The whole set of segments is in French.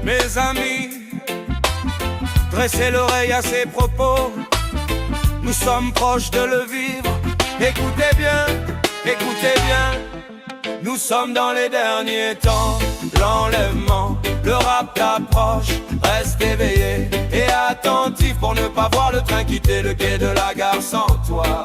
Mes amis, dressez l'oreille à ces propos. Nous sommes proches de le vivre. Écoutez bien, nous sommes dans les derniers temps. L'enlèvement, le rap approche. Reste éveillé et attentif pour ne pas voir le train quitter le quai de la gare sans toi.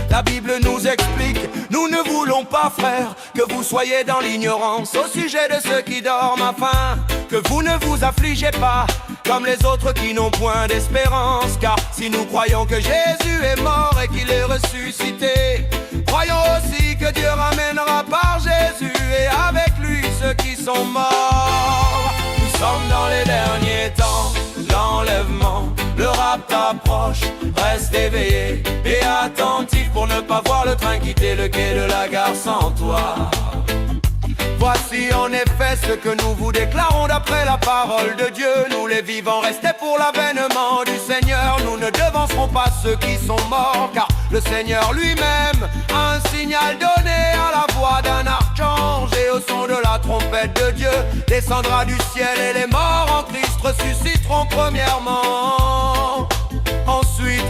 La Bible nous explique, nous ne voulons pas, frères, que vous soyez dans l'ignorance au sujet de ceux qui dorment, afin que vous ne vous affligez pas comme les autres qui n'ont point d'espérance. Car si nous croyons que Jésus est mort et qu'il est ressuscité, croyons aussi que Dieu ramènera par Jésus et avec lui ceux qui sont morts. Nous sommes dans les derniers temps, l'enlèvement, le rap approche. Reste éveillé et attentif pour ne pas voir le train quitter le quai de la gare sans toi. Voici en effet ce que nous vous déclarons d'après la parole de Dieu. Nous les vivants, restez pour l'avènement du Seigneur. Nous ne devancerons pas ceux qui sont morts, car le Seigneur lui-même a un signal donné à la voix d'un archange. Et au son de la trompette de Dieu descendra du ciel, et les morts en Christ ressusciteront premièrement. Ensuite,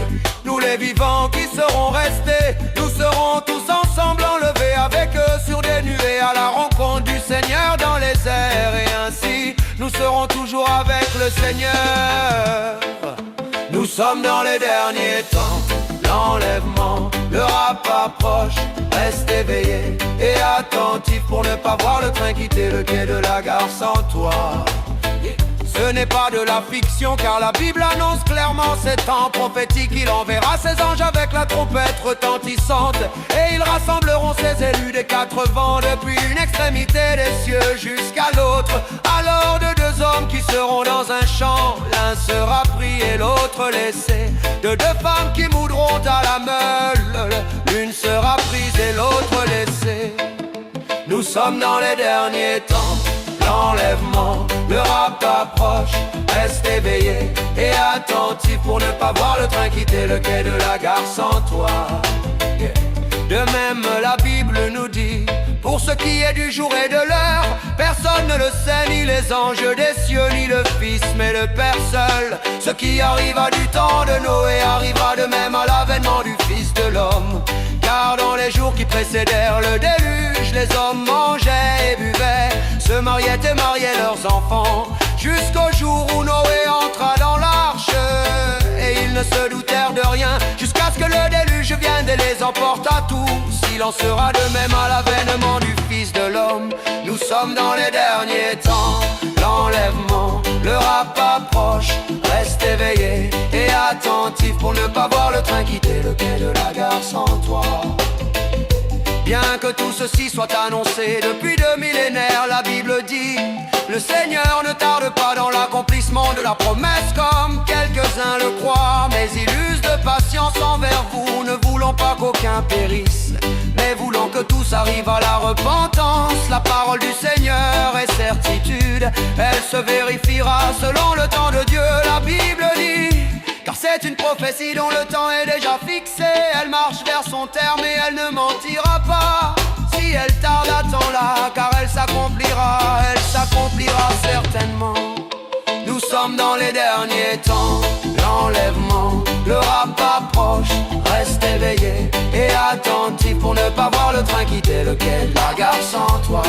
nous les vivants qui serons restés, nous serons tous ensemble enlevés avec eux sur des nuées à la rencontre du Seigneur dans les airs. Et ainsi, nous serons toujours avec le Seigneur. Nous sommes dans les derniers temps, l'enlèvement, le rap approche. Reste éveillé et attentif pour ne pas voir le train quitter le quai de la gare sans toi. Ce n'est pas de la fiction, car la Bible annonce clairement ces temps prophétiques. Il enverra ses anges avec la trompette retentissante, et ils rassembleront ses élus des quatre vents, depuis une extrémité des cieux jusqu'à l'autre. Alors de deux hommes qui seront dans un champ, l'un sera pris et l'autre laissé. De deux femmes qui moudront à la meule, l'une sera prise et l'autre laissée. Nous sommes dans les derniers temps, l'enlèvement, le rap approche. Reste éveillé et attentif pour ne pas voir le train quitter le quai de la gare sans toi. De même la Bible nous dit, pour ce qui est du jour et de l'heure, personne ne le sait, ni les anges des cieux, ni le Fils, mais le Père seul. Ce qui arriva du temps de Noé arrivera de même à l'avènement du Fils de l'homme. Car dans les jours qui précédèrent le déluge, les hommes mangeaient et buvaient, se mariaient et mariaient leurs enfants, jusqu'au jour où Noé entra dans l'arche. Et ils ne se doutèrent de rien, jusqu'à ce que le déluge vienne et les emporte à tous. Il en sera de même à l'avènement du Fils de l'homme. Nous sommes dans les derniers temps, l'enlèvement, le rap approche. Reste éveillé et attentif pour ne pas voir le train quitter le quai de la gare sans toi. Bien que tout ceci soit annoncé depuis 2 millénaires, la Bible dit, le Seigneur ne tarde pas dans l'accomplissement de la promesse comme quelques-uns le croient. Mais il use de patience envers vous, ne voulant pas qu'aucun périsse, mais voulant que tous arrivent à la repentance. La parole du Seigneur est certitude, elle se vérifiera selon le temps de Dieu. La Bible dit, car c'est une prophétie dont le temps est déjà fixé. Elle marche vers son terme et elle ne mentira pas. Si elle tarde, attends-la, car elle s'accomplira certainement. Nous sommes dans les derniers temps, l'enlèvement, le rap approche. Reste éveillé et attentif pour ne pas voir le train quitter le quai de la gare sans toi.